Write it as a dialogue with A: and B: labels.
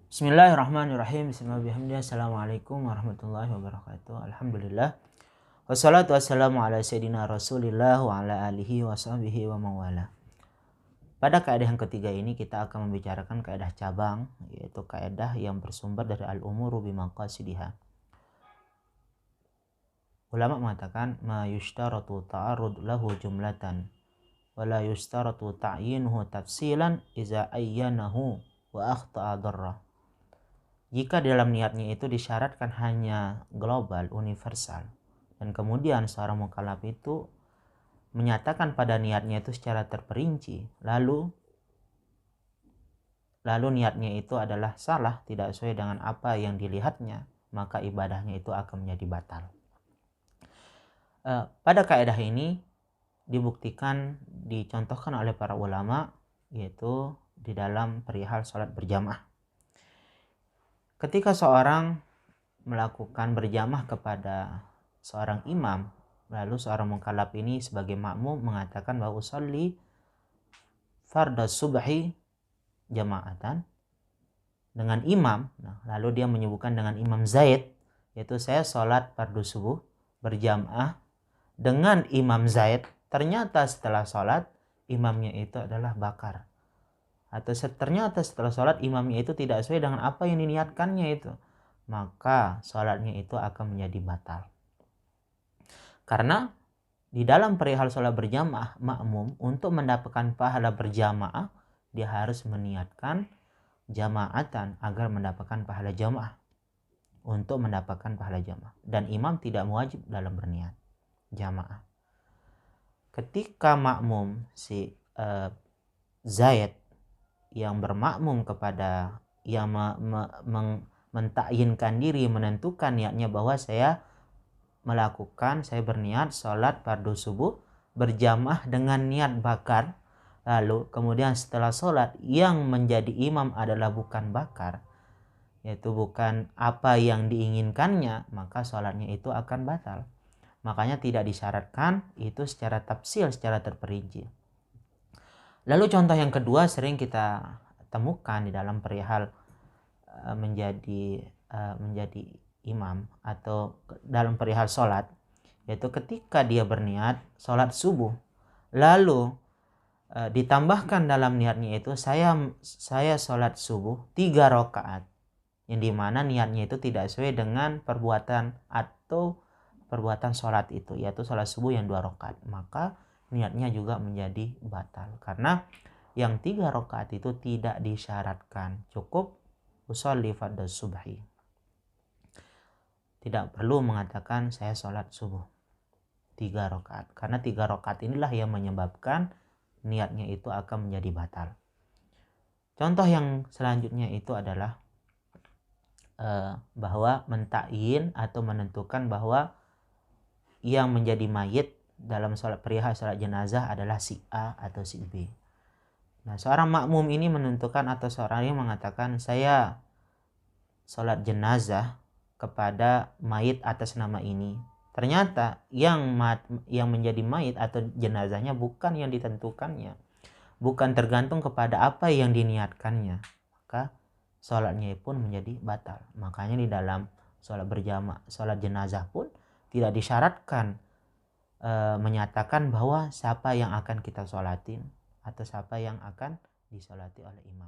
A: Bismillahirrahmanirrahim. Bismillahirrahmanirrahim. Assalamualaikum warahmatullahi wabarakatuh. Alhamdulillah. Wassalatu wassalamu ala sayyidina Rasulillah wa ala alihi wa sahbihi wa mawala. Pada kaidah yang ketiga ini kita akan membicarakan kaidah cabang, yaitu kaidah yang bersumber dari al-umuru bimaqasidiha. Ulama mengatakan ma yushtaratu ta'arud lahu jumlatan wa la yushtaratu ta'yinuhu tafsilan iza ayyanahu wa akhta'a darra. Jika dalam niatnya itu disyaratkan hanya global, universal, dan kemudian seorang mukallaf itu menyatakan pada niatnya itu secara terperinci, lalu niatnya itu adalah salah, tidak sesuai dengan apa yang dilihatnya, maka ibadahnya itu akan menjadi batal. Pada kaidah ini dibuktikan, dicontohkan oleh para ulama, yaitu di dalam perihal sholat berjamaah. Ketika seorang melakukan berjamaah kepada seorang imam, lalu seorang mukallaf ini sebagai makmum mengatakan bahwa usolli fardhu subhi jama'atan dengan imam. Lalu dia menyebutkan dengan Imam Zaid, yaitu saya sholat fardu subuh berjamaah dengan Imam Zaid. Ternyata setelah sholat imamnya itu adalah bakar, atau ternyata setelah sholat imamnya itu tidak sesuai dengan apa yang diniatkannya itu, maka sholatnya itu akan menjadi batal. Karena di dalam perihal sholat berjamaah, makmum untuk mendapatkan pahala berjamaah dia harus meniatkan jamaatan agar mendapatkan pahala jamaah, untuk mendapatkan pahala jamaah, dan imam tidak wajib dalam berniat jamaah. Ketika makmum si Zaid yang bermakmum kepada yang mentakyinkan diri, menentukan niatnya bahwa saya berniat sholat fardu subuh berjamaah dengan niat bakar, lalu kemudian setelah sholat yang menjadi imam adalah bukan bakar, yaitu bukan apa yang diinginkannya, maka sholatnya itu akan batal. Makanya tidak disyaratkan itu secara tafsil, secara terperinci. Lalu contoh yang kedua sering kita temukan di dalam perihal menjadi imam atau dalam perihal sholat, yaitu ketika dia berniat sholat subuh, lalu ditambahkan dalam niatnya itu saya sholat subuh 3 rakaat, yang dimana niatnya itu tidak sesuai dengan perbuatan sholat itu, yaitu sholat subuh yang 2 rakaat, maka niatnya juga menjadi batal. Karena yang 3 rakaat itu tidak disyaratkan, cukup usolli fardhu subhi, tidak perlu mengatakan saya sholat subuh 3 rakaat, karena 3 rakaat inilah yang menyebabkan niatnya itu akan menjadi batal. Contoh yang selanjutnya itu adalah bahwa mentakyin atau menentukan bahwa yang menjadi mayit dalam perihal sholat jenazah adalah si A atau si B. Nah, seorang makmum ini menentukan atau seorang yang mengatakan saya sholat jenazah kepada mayit atas nama ini. Ternyata yang menjadi mayit atau jenazahnya bukan yang ditentukannya, bukan tergantung kepada apa yang diniatkannya, maka sholatnya pun menjadi batal. Makanya di dalam sholat berjamaah, sholat jenazah pun tidak disyaratkan menyatakan bahwa siapa yang akan kita sholatin atau siapa yang akan disolati oleh imam.